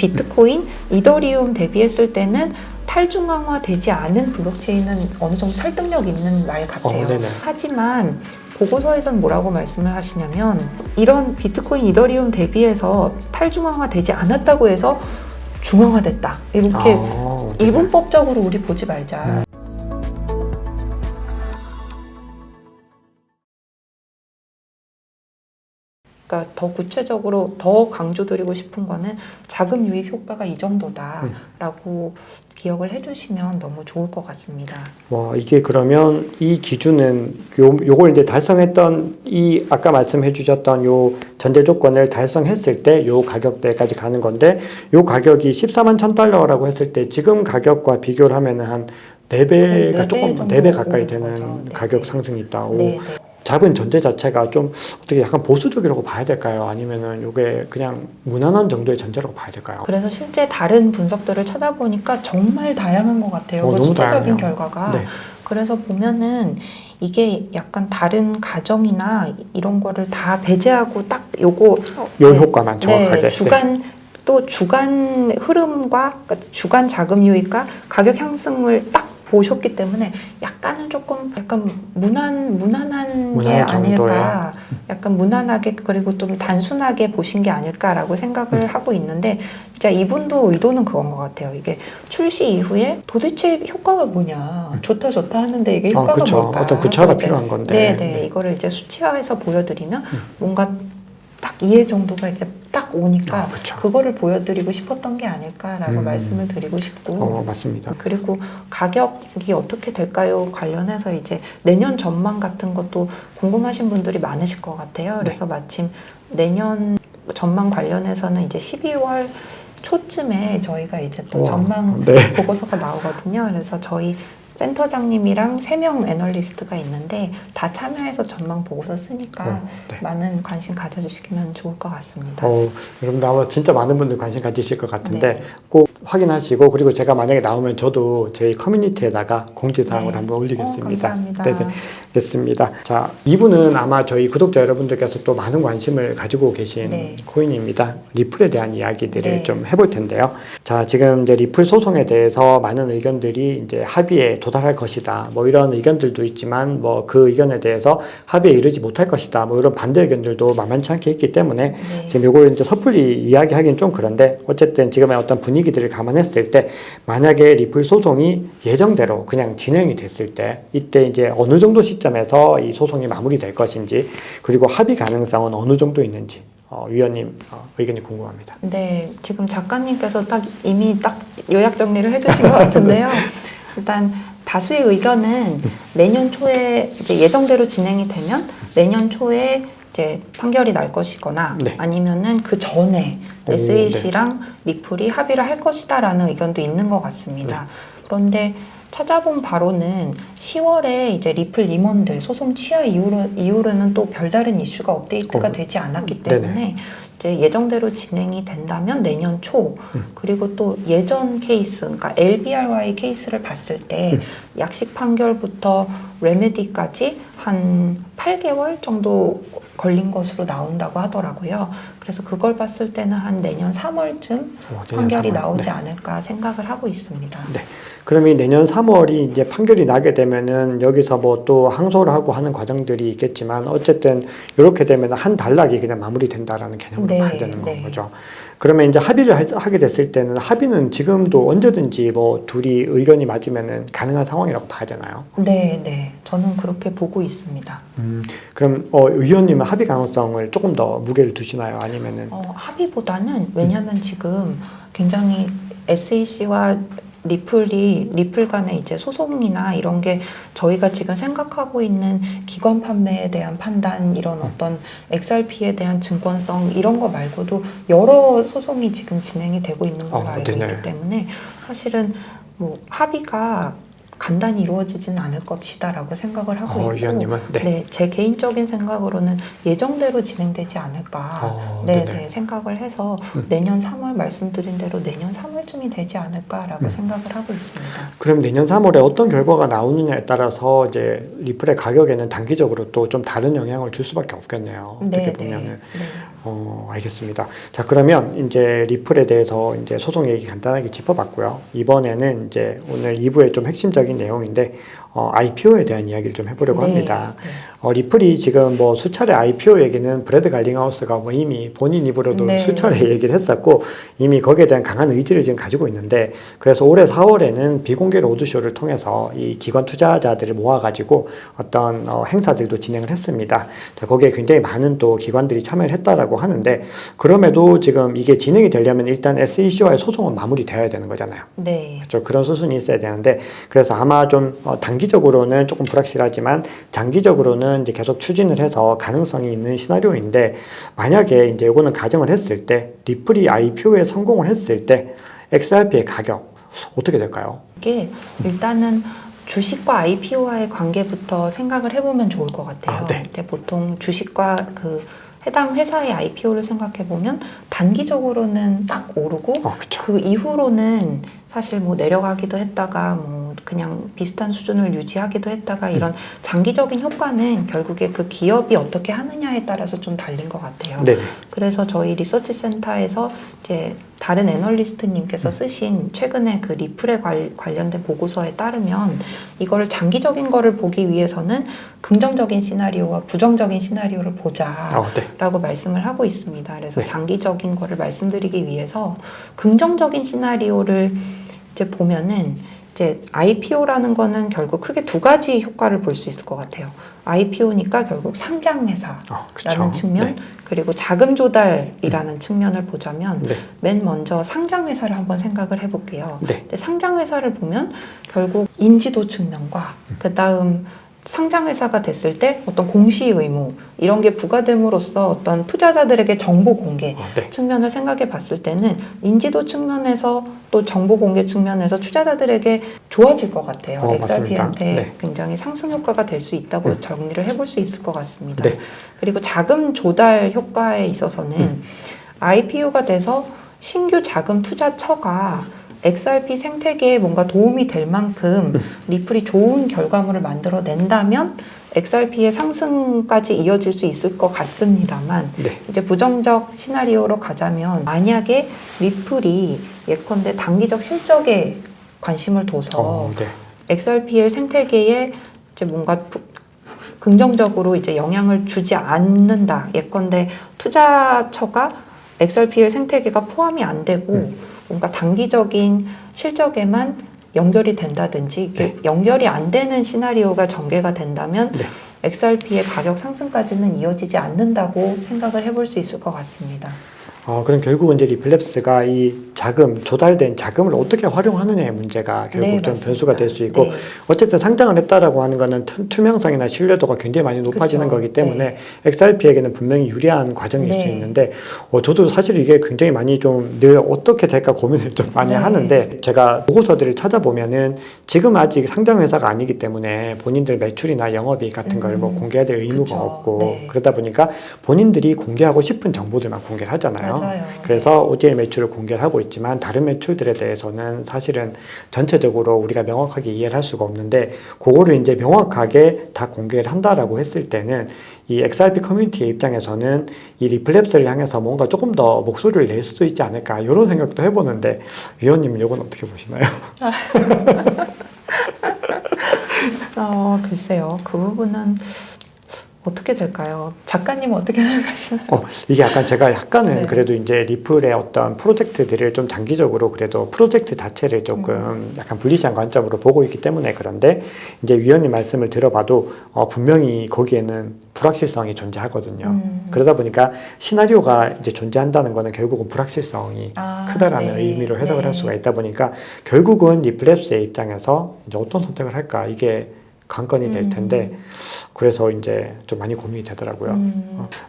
비트코인, 이더리움 대비했을 때는 탈중앙화 되지 않은 블록체인은 어느 정도 설득력 있는 말 같아요. 하지만 보고서에서는 뭐라고 말씀을 하시냐면 이런 비트코인, 이더리움 대비해서 탈중앙화 되지 않았다고 해서 중앙화됐다. 이렇게 일분법적으로 우리 보지 말자. 그러니까 더 구체적으로 더 강조드리고 싶은 거는 자금 유입 효과가 이 정도다라고 기억을 해주시면 너무 좋을 것 같습니다. 와, 이게 그러면 이 기준은 요걸 이제 달성했던 이 아까 말씀해 주셨던 요 전제 조건을 달성했을 때 요 가격대까지 가는 건데 요 가격이 14만 $1,000라고 했을 때 지금 가격과 비교를 하면은 한 4배가 조금 4배 가까이 되는 가격 상승이 있다. 잡은 전제 자체가 좀 어떻게 약간 보수적이라고 봐야 될까요? 아니면은 이게 그냥 무난한 정도의 전제라고 봐야 될까요? 그래서 실제 다른 분석들을 찾아보니까 정말 다양한 것 같아요. 그 실제적인 결과가. 그래서 보면은 이게 약간 다른 가정이나 이런 거를 다 배제하고 딱 요 효과만 정확하게. 주간 흐름과 그러니까 주간 자금 유입과 가격 향상을 딱 보셨기 때문에 약간 무난한 게 아닐까, 약간 무난하게 그리고 좀 단순하게 보신 게 아닐까라고 생각을 하고 있는데, 진짜 이분도 의도는 그건 것 같아요. 이게 출시 이후에 도대체 효과가 뭐냐, 좋다 하는데 이게 효과가 뭘까? 어떤 구차가 필요한 건데. 이거를 이제 수치화해서 보여드리면 뭔가 딱 이해 정도가 이제 딱 오니까 그거를 보여드리고 싶었던 게 아닐까라고 말씀을 드리고 싶고. 맞습니다. 그리고 가격이 어떻게 될까요? 관련해서 이제 내년 전망 같은 것도 궁금하신 분들이 많으실 것 같아요. 그래서 마침 내년 전망 관련해서는 이제 12월 초쯤에 저희가 이제 또 전망 보고서가 나오거든요. 그래서 저희 센터장님이랑 3명 애널리스트가 있는데 다 참여해서 전망 보고서 쓰니까 많은 관심 가져주시면 좋을 것 같습니다. 여러분들 아마 진짜 많은 분들 관심 가지실 것 같은데 꼭 확인하시고, 그리고 제가 만약에 나오면 저도 저희 커뮤니티에다가 공지사항을 한번 올리겠습니다. 감사합니다. 알겠습니다. 자, 이분은 아마 저희 구독자 여러분들께서 또 많은 관심을 가지고 계신 코인입니다. 리플에 대한 이야기들을 좀 해볼 텐데요. 자, 지금 이제 리플 소송에 대해서 많은 의견들이 이제 합의에 도달할 것이다, 뭐 이런 의견들도 있지만 뭐 그 의견에 대해서 합의에 이르지 못할 것이다, 뭐 이런 반대 의견들도 만만치 않게 있기 때문에 지금 이걸 이제 섣불리 이야기하기는 좀 그런데, 어쨌든 지금의 어떤 분위기들을 감안했을 때 만약에 리플 소송이 예정대로 그냥 진행이 됐을 때 이때 이제 어느 정도 시점에서 이 소송이 마무리될 것인지, 그리고 합의 가능성은 어느 정도 있는지 위원님 의견이 궁금합니다. 네, 지금 작가님께서 이미 요약 정리를 해주신 것 같은데요. 일단 다수의 의견은 내년 초에 이제 예정대로 진행이 되면 내년 초에 이제 판결이 날 것이거나 아니면은 그 전에 SEC랑 리플이 합의를 할 것이다라는 의견도 있는 것 같습니다. 그런데 찾아본 바로는 10월에 이제 리플 임원들 소송 취하 이후로는 또 별다른 이슈가 업데이트가 되지 않았기 때문에 이제 예정대로 진행이 된다면 내년 초, 그리고 또 예전 케이스, 그러니까 LBRY 케이스를 봤을 때 약식 판결부터 레메디까지 한 8개월 정도 걸린 것으로 나온다고 하더라고요. 그래서 그걸 봤을 때는 한 내년 3월쯤 판결이 나오지 않을까 생각을 하고 있습니다. 그러면 내년 3월이 이제 판결이 나게 되면은 여기서 뭐 또 항소를 하고 하는 과정들이 있겠지만, 어쨌든 이렇게 되면 한 단락이 그냥 마무리된다라는 개념으로 봐야 되는 거죠. 그러면 이제 합의를 하게 됐을 때는 합의는 지금도 언제든지 뭐 둘이 의견이 맞으면은 가능한 상황이라고 봐야 되나요? 네. 저는 그렇게 보고 있습니다. 그럼 의원님은 합의 가능성을 조금 더 무게를 두시나요? 아니면은? 합의보다는, 왜냐하면 지금 굉장히 SEC와 리플 간의 이제 소송이나 이런 게 저희가 지금 생각하고 있는 기관 판매에 대한 판단, 이런 어떤 XRP에 대한 증권성 이런 거 말고도 여러 소송이 지금 진행이 되고 있는 걸로 알고 있기 때문에 사실은 뭐 합의가 간단히 이루어지지는 않을 것이다라고 생각을 하고 있고, 제 개인적인 생각으로는 예정대로 진행되지 않을까 생각을 해서 내년 3월 말씀드린 대로 내년 3월쯤이 되지 않을까라고 생각을 하고 있습니다. 그럼 내년 3월에 어떤 결과가 나오느냐에 따라서 이제 리플의 가격에는 단기적으로 또 좀 다른 영향을 줄 수밖에 없겠네요. 어떻게 보면은. 알겠습니다. 자, 그러면 이제 리플에 대해서 이제 소송 얘기 간단하게 짚어봤고요. 이번에는 이제 오늘 2부의 좀 핵심적인 내용인데, IPO에 대한 이야기를 좀 해보려고 합니다. 리플이 지금 뭐 수차례 IPO 얘기는 브래드 갈링하우스가 뭐 이미 본인 입으로도 수차례 얘기를 했었고, 이미 거기에 대한 강한 의지를 지금 가지고 있는데, 그래서 올해 4월에는 비공개 로드쇼를 통해서 이 기관 투자자들을 모아가지고 어떤 행사들도 진행을 했습니다. 자, 거기에 굉장히 많은 또 기관들이 참여를 했다라고 하는데, 그럼에도 지금 이게 진행이 되려면 일단 SEC와의 소송은 마무리되어야 되는 거잖아요. 네. 그렇죠. 그런 수순이 있어야 되는데, 그래서 아마 좀 단기적으로는 조금 불확실하지만 장기적으로는 이제 계속 추진을 해서 가능성이 있는 시나리오인데, 만약에 이제 이거는 가정을 했을 때 리플이 IPO에 성공을 했을 때 XRP의 가격 어떻게 될까요? 이게 일단은 주식과 IPO와의 관계부터 생각을 해보면 좋을 것 같아요. 근데 보통 주식과 그 해당 회사의 IPO를 생각해 보면 단기적으로는 딱 오르고 그 이후로는 사실 뭐 내려가기도 했다가 뭐 그냥 비슷한 수준을 유지하기도 했다가 이런 장기적인 효과는 결국에 그 기업이 어떻게 하느냐에 따라서 좀 달린 것 같아요. 네네. 그래서 저희 리서치 센터에서 이제 다른 애널리스트님께서 쓰신 최근에 그 리플에 관련된 보고서에 따르면 이거를 장기적인 거를 보기 위해서는 긍정적인 시나리오와 부정적인 시나리오를 보자라고 말씀을 하고 있습니다. 그래서 장기적인 거를 말씀드리기 위해서 긍정적인 시나리오를 이제 보면은 이제 IPO라는 거는 결국 크게 두 가지 효과를 볼 수 있을 것 같아요. IPO니까 결국 상장회사라는 측면, 그리고 자금 조달이라는 측면을 보자면 맨 먼저 상장회사를 한번 생각을 해볼게요. 근데 상장회사를 보면 결국 인지도 측면과 그 다음 상장회사가 됐을 때 어떤 공시 의무 이런 게 부과됨으로써 어떤 투자자들에게 정보 공개 측면을 생각해 봤을 때는 인지도 측면에서 또 정보 공개 측면에서 투자자들에게 좋아질 것 같아요. XRP한테 굉장히 상승 효과가 될 수 있다고 정리를 해볼 수 있을 것 같습니다. 그리고 자금 조달 효과에 있어서는 IPO가 돼서 신규 자금 투자처가 XRP 생태계에 뭔가 도움이 될 만큼 리플이 좋은 결과물을 만들어낸다면 XRP의 상승까지 이어질 수 있을 것 같습니다만 이제 부정적 시나리오로 가자면 만약에 리플이 예컨대 단기적 실적에 관심을 둬서 XRP의 생태계에 이제 뭔가 긍정적으로 이제 영향을 주지 않는다. 예컨대 투자처가 XRP의 생태계가 포함이 안 되고 뭔가 단기적인 실적에만 연결이 된다든지 이게 연결이 안 되는 시나리오가 전개가 된다면 XRP의 가격 상승까지는 이어지지 않는다고 생각을 해볼 수 있을 것 같습니다. 그럼 결국은 이제 리플랩스가 이 자금, 조달된 자금을 어떻게 활용하느냐의 문제가 결국 좀 변수가 될 수 있고 어쨌든 상장을 했다라고 하는 거는 투명성이나 신뢰도가 굉장히 많이 높아지는 거기 때문에 XRP에게는 분명히 유리한 과정일 수 있는데 저도 사실 이게 굉장히 많이 좀 늘 어떻게 될까 고민을 좀 많이 하는데 제가 보고서들을 찾아보면은 지금 아직 상장회사가 아니기 때문에 본인들 매출이나 영업이익 같은 걸 뭐 공개해야 될 의무가 없고 그러다 보니까 본인들이 공개하고 싶은 정보들만 공개를 하잖아요. 그래서 ODL 매출을 공개를 하고 있지만 다른 매출들에 대해서는 사실은 전체적으로 우리가 명확하게 이해를 할 수가 없는데 그거를 이제 명확하게 다 공개를 한다라고 했을 때는 이 XRP 커뮤니티의 입장에서는 이 리플랩스를 향해서 뭔가 조금 더 목소리를 낼 수도 있지 않을까 이런 생각도 해보는데 위원님은 이건 어떻게 보시나요? 글쎄요. 그 부분은 어떻게 될까요? 작가님은 어떻게 생각하시나요? 이게 제가 약간은 그래도 이제 리플의 어떤 프로젝트들을 좀 단기적으로 그래도 프로젝트 자체를 조금 약간 불리시한 관점으로 보고 있기 때문에 그런데 이제 위원님 말씀을 들어봐도 분명히 거기에는 불확실성이 존재하거든요. 그러다 보니까 시나리오가 이제 존재한다는 거는 결국은 불확실성이 크다라는 의미로 해석을 할 수가 있다 보니까 결국은 리플랩스의 입장에서 이제 어떤 선택을 할까 이게 관건이 될 텐데 그래서 이제 좀 많이 고민이 되더라고요.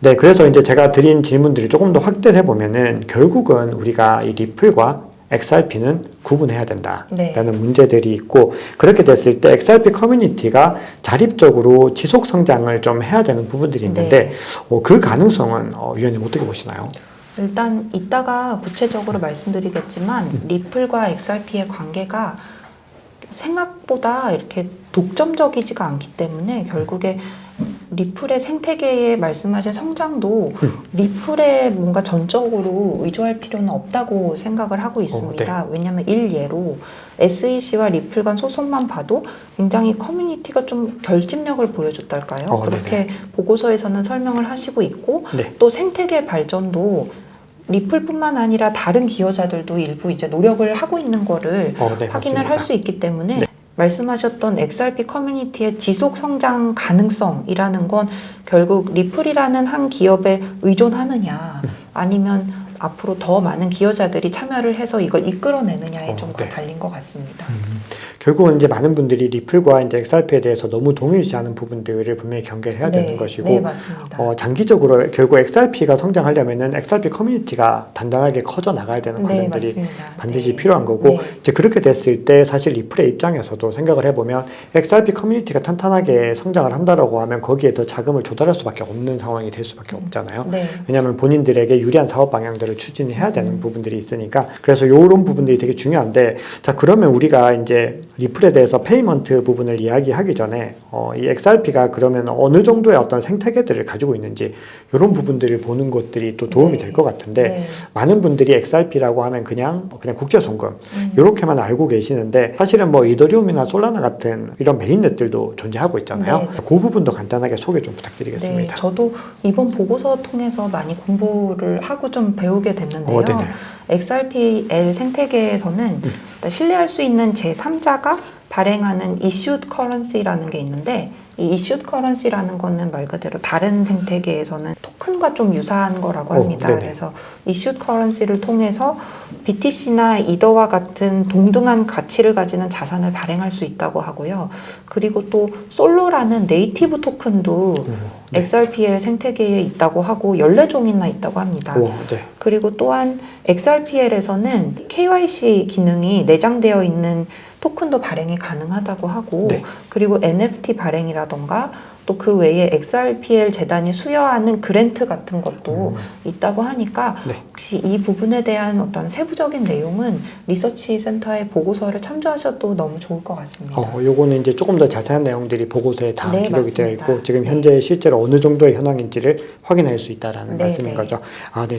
네, 그래서 이제 제가 드린 질문들이 조금 더 확대를 해보면은 결국은 우리가 이 리플과 XRP는 구분해야 된다라는 문제들이 있고 그렇게 됐을 때 XRP 커뮤니티가 자립적으로 지속 성장을 좀 해야 되는 부분들이 있는데 그 가능성은 위원님 어떻게 보시나요? 일단 이따가 구체적으로 말씀드리겠지만 리플과 XRP의 관계가 생각보다 이렇게 독점적이지가 않기 때문에 결국에 리플의 생태계에 말씀하신 성장도 리플에 뭔가 전적으로 의존할 필요는 없다고 생각을 하고 있습니다. 왜냐하면 일예로 SEC와 리플 간 소송만 봐도 굉장히 커뮤니티가 좀 결집력을 보여줬달까요? 그렇게 보고서에서는 설명을 하시고 있고 또 생태계 발전도 리플뿐만 아니라 다른 기여자들도 일부 이제 노력을 하고 있는 거를 확인을 할 수 있기 때문에 말씀하셨던 XRP 커뮤니티의 지속 성장 가능성이라는 건 결국 리플이라는 한 기업에 의존하느냐 아니면 앞으로 더 많은 기여자들이 참여를 해서 이걸 이끌어내느냐에 좀 더 달린 것 같습니다. 결국은 이제 많은 분들이 리플과 이제 XRP에 대해서 너무 동일시하는 부분들을 분명히 경계를 해야 되는 것이고, 네, 맞습니다. 장기적으로 결국 XRP가 성장하려면은 XRP 커뮤니티가 단단하게 커져 나가야 되는 과정들이 반드시 필요한 거고, 이제 그렇게 됐을 때 사실 리플의 입장에서도 생각을 해보면 XRP 커뮤니티가 탄탄하게 성장을 한다라고 하면 거기에 더 자금을 조달할 수밖에 없는 상황이 될 수밖에 없잖아요. 왜냐하면 본인들에게 유리한 사업 방향들을 추진해야 되는 부분들이 있으니까. 그래서 이런 부분들이 되게 중요한데, 자 그러면 우리가 이제 리플에 대해서 페이먼트 부분을 이야기하기 전에 이 XRP가 그러면 어느 정도의 어떤 생태계들을 가지고 있는지 이런 부분들을 보는 것들이 또 도움이 될 것 같은데, 많은 분들이 XRP라고 하면 그냥 국제송금 이렇게만 알고 계시는데, 사실은 뭐 이더리움이나 솔라나 같은 이런 메인넷들도 존재하고 있잖아요. 그 부분도 간단하게 소개 좀 부탁드리겠습니다. 저도 이번 보고서 통해서 많이 공부를 하고 좀 배우게 됐는데요. XRPL 생태계에서는 신뢰할 수 있는 제3자가 발행하는 issued currency라는 게 있는데, 이 issued currency라는 거는 말 그대로 다른 생태계에서는 토큰과 좀 유사한 거라고 합니다. 그래서 issued currency를 통해서 BTC나 이더와 같은 동등한 가치를 가지는 자산을 발행할 수 있다고 하고요. 그리고 또 솔로라는 네이티브 토큰도 XRPL 생태계에 있다고 하고 14종이나 있다고 합니다. 그리고 또한 XRPL에서는 KYC 기능이 내장되어 있는 토큰도 발행이 가능하다고 하고, 그리고 NFT 발행이라던가 또 그 외에 XRPL 재단이 수여하는 그랜트 같은 것도 있다고 하니까 혹시 이 부분에 대한 어떤 세부적인 내용은 리서치 센터의 보고서를 참조하셔도 너무 좋을 것 같습니다. 요거는 이제 조금 더 자세한 내용들이 보고서에 다 기록이 되어 있고, 지금 현재 실제로 어느 정도의 현황인지를 확인할 수 있다라는 말씀인 거죠.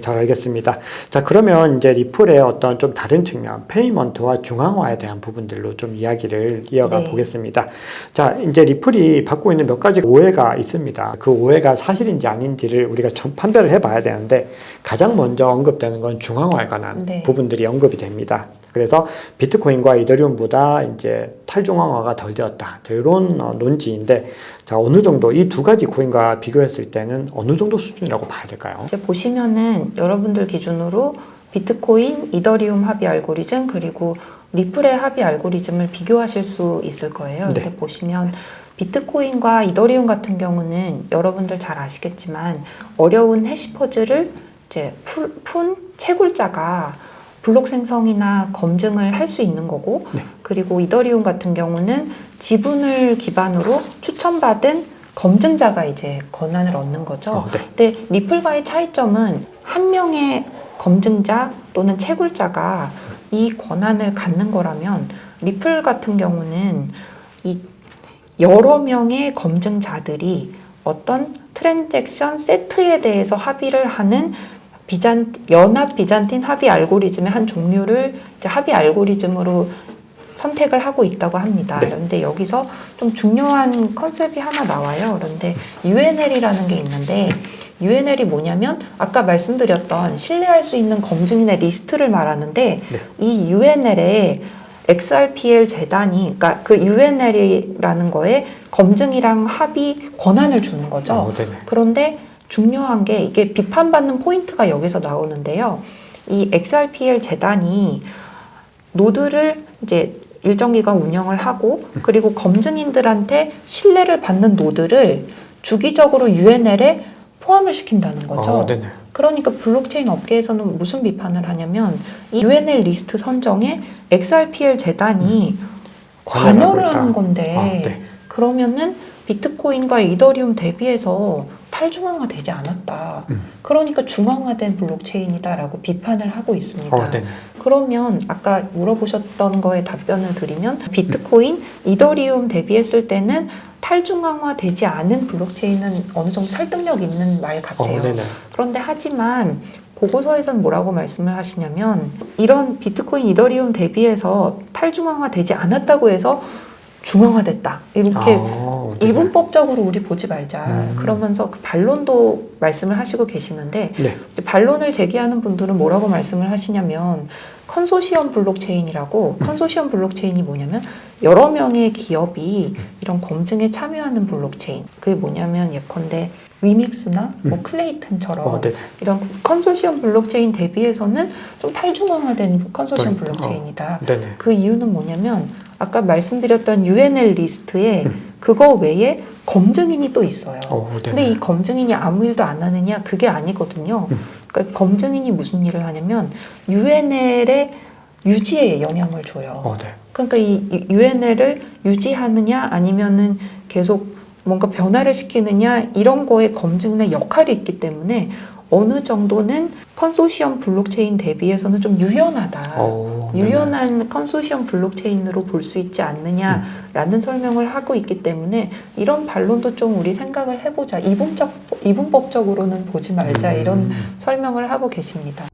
잘 알겠습니다. 자, 그러면 이제 리플의 어떤 좀 다른 측면, 페이먼트와 중앙화에 대한 부분들로 좀 이야기를 이어가 보겠습니다. 자, 이제 리플이 받고 있는 몇 가지 오해가 있습니다. 그 오해가 사실인지 아닌지를 우리가 좀 판별을 해봐야 되는데, 가장 먼저 언급되는 건 중앙화에 관한 부분들이 언급이 됩니다. 그래서 비트코인과 이더리움보다 이제 탈중앙화가 덜 되었다, 이런 논지인데, 자 어느 정도 이 두 가지 코인과 비교했을 때는 어느 정도 수준이라고 봐야 될까요? 이제 보시면은 여러분들 기준으로 비트코인, 이더리움 합의 알고리즘 그리고 리플의 합의 알고리즘을 비교하실 수 있을 거예요. 이렇게 보시면 비트코인과 이더리움 같은 경우는 여러분들 잘 아시겠지만 어려운 해시퍼즐을 이제 푼 채굴자가 블록 생성이나 검증을 할 수 있는 거고, 그리고 이더리움 같은 경우는 지분을 기반으로 추천받은 검증자가 이제 권한을 얻는 거죠. 근데 리플과의 차이점은 한 명의 검증자 또는 채굴자가 이 권한을 갖는 거라면, 리플 같은 경우는 이 여러 명의 검증자들이 어떤 트랜잭션 세트에 대해서 합의를 하는 연합 비잔틴 합의 알고리즘의 한 종류를 이제 합의 알고리즘으로 선택을 하고 있다고 합니다. 그런데 여기서 좀 중요한 컨셉이 하나 나와요. 그런데 UNL이라는 게 있는데, UNL이 뭐냐면 아까 말씀드렸던 신뢰할 수 있는 검증인의 리스트를 말하는데, 이 UNL에 XRPL 재단이, 그러니까 그 UNL이라는 거에 검증이랑 합의 권한을 주는 거죠. 그런데 중요한 게 이게 비판받는 포인트가 여기서 나오는데요. 이 XRPL 재단이 노드를 이제 일정 기간 운영을 하고, 그리고 검증인들한테 신뢰를 받는 노드를 주기적으로 UNL에 포함을 시킨다는 거죠. 그러니까 블록체인 업계에서는 무슨 비판을 하냐면, 이 UNL 리스트 선정에 XRPL 재단이 관여를 하는 건데, 그러면은 비트코인과 이더리움 대비해서 탈중앙화 되지 않았다. 그러니까 중앙화된 블록체인이다라고 비판을 하고 있습니다. 그러면 아까 물어보셨던 거에 답변을 드리면, 비트코인, 이더리움 대비했을 때는 탈중앙화되지 않은 블록체인은 어느 정도 설득력 있는 말 같아요. 네네. 그런데 하지만 보고서에서는 뭐라고 말씀을 하시냐면 이런 비트코인, 이더리움 대비해서 탈중앙화되지 않았다고 해서 중앙화됐다. 이렇게 네네. 이분법적으로 우리 보지 말자. 그러면서 그 반론도 말씀을 하시고 계시는데 네. 반론을 제기하는 분들은 뭐라고 말씀을 하시냐면 컨소시엄 블록체인이라고 컨소시엄 블록체인이 뭐냐면 여러 명의 기업이 이런 검증에 참여하는 블록체인. 그게 뭐냐면 예컨대 위믹스나 뭐 클레이튼처럼 네네. 이런 컨소시엄 블록체인 대비해서는 좀 탈중앙화된 컨소시엄 블록체인이다. 네네. 그 이유는 뭐냐면 아까 말씀드렸던 UNL 리스트에 그거 외에 검증인이 또 있어요. 근데 이 검증인이 아무 일도 안 하느냐? 그게 아니거든요. 그러니까 검증인이 무슨 일을 하냐면 UNL의 유지에 영향을 줘요. 네. 그러니까 이 UNL을 유지하느냐 아니면은 계속 뭔가 변화를 시키느냐 이런 거에 검증의 역할이 있기 때문에 어느 정도는 컨소시엄 블록체인 대비해서는 좀 유연하다. 유연한 컨소시엄 블록체인으로 볼 수 있지 않느냐라는 설명을 하고 있기 때문에 이런 반론도 좀 우리 생각을 해보자. 이분법적으로는 보지 말자. 이런 설명을 하고 계십니다.